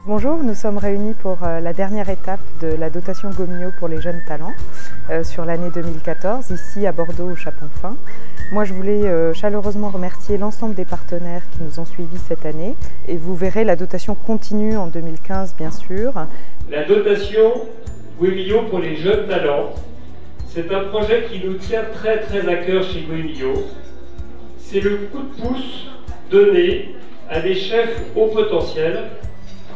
Bonjour, nous sommes réunis pour la dernière étape de la dotation Gomio pour les jeunes talents sur l'année 2014, ici à Bordeaux au Château-Fin. Moi je voulais chaleureusement remercier l'ensemble des partenaires qui nous ont suivis cette année et vous verrez la dotation continue en 2015 bien sûr. La dotation Gomio pour les jeunes talents, c'est un projet qui nous tient très à cœur chez Gomio. C'est le coup de pouce donné à des chefs au potentiel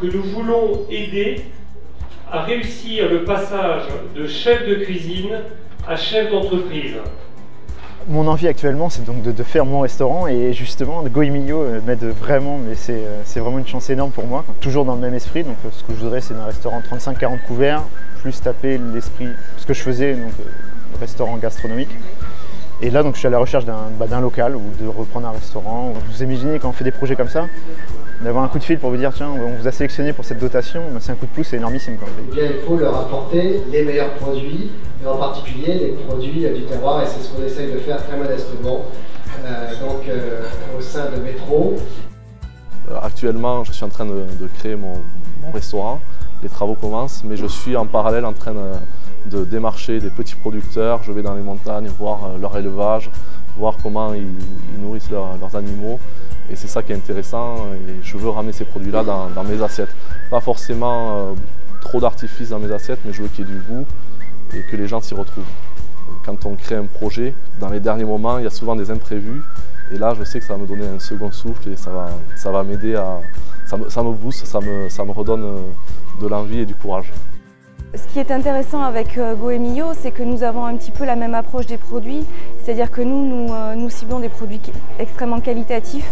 que nous voulons aider à réussir le passage de chef de cuisine à chef d'entreprise. Mon envie actuellement, c'est donc de faire mon restaurant et justement, Gomio m'aide vraiment, mais c'est vraiment une chance énorme pour moi. Toujours dans le même esprit, donc ce que je voudrais, c'est un restaurant 35-40 couverts, plus taper l'esprit, ce que je faisais, donc restaurant gastronomique. Et là, donc, je suis à la recherche d'un local ou de reprendre un restaurant. Vous imaginez quand on fait des projets comme ça, d'avoir un coup de fil pour vous dire tiens, on vous a sélectionné pour cette dotation, c'est un coup de pouce, c'est énormissime. Eh bien, il faut leur apporter les meilleurs produits, et en particulier les produits du terroir, et c'est ce qu'on essaye de faire très modestement au sein de Métro. Actuellement, je suis en train de créer mon restaurant. Les travaux commencent, mais je suis en parallèle en train de démarcher des petits producteurs. Je vais dans les montagnes voir leur élevage, voir comment ils nourrissent leurs animaux. Et c'est ça qui est intéressant et je veux ramener ces produits-là dans mes assiettes. Pas forcément trop d'artifices dans mes assiettes, mais je veux qu'il y ait du goût et que les gens s'y retrouvent. Quand on crée un projet, dans les derniers moments, il y a souvent des imprévus. Et là, je sais que ça va me donner un second souffle et ça va m'aider à... Ça me booste, ça me redonne de l'envie et du courage. Ce qui est intéressant avec Gomio, c'est que nous avons un petit peu la même approche des produits, c'est-à-dire que nous ciblons des produits extrêmement qualitatifs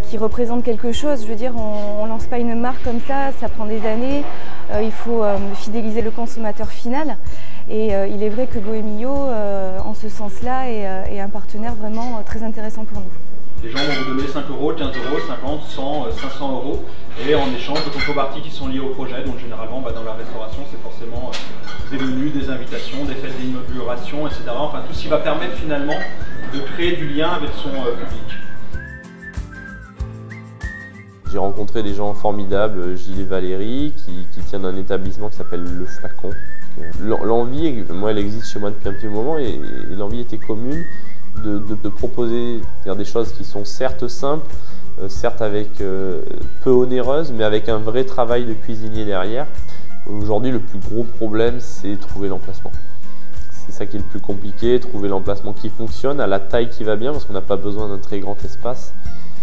qui représentent quelque chose. Je veux dire, on ne lance pas une marque comme ça prend des années, il faut fidéliser le consommateur final. Et il est vrai que Gomio, en ce sens-là, est un partenaire vraiment très intéressant pour nous. Les gens vont vous donner 5 euros, 15 euros, 50, 100, 500 euros et en échange de contreparties qui sont liées au projet. Donc généralement dans la restauration c'est forcément des menus, des invitations, des fêtes d'inauguration, etc. Enfin tout ce qui va permettre finalement de créer du lien avec son public. J'ai rencontré des gens formidables, Gilles et Valérie, qui tiennent un établissement qui s'appelle Le Flacon. L'envie, moi elle existe chez moi depuis un petit moment et l'envie était commune. De proposer des choses qui sont certes simples, certes avec peu onéreuses, mais avec un vrai travail de cuisinier derrière. Aujourd'hui, le plus gros problème, c'est trouver l'emplacement. C'est ça qui est le plus compliqué, trouver l'emplacement qui fonctionne, à la taille qui va bien, parce qu'on n'a pas besoin d'un très grand espace.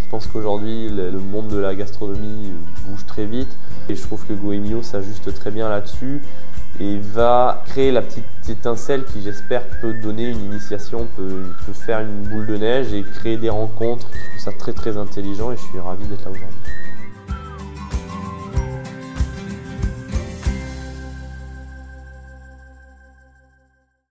Je pense qu'aujourd'hui, le monde de la gastronomie bouge très vite, et je trouve que Gomio s'ajuste très bien là-dessus. Et va créer la petite étincelle qui, j'espère, peut donner une initiation, peut faire une boule de neige et créer des rencontres. Je trouve ça très intelligent et je suis ravi d'être là aujourd'hui.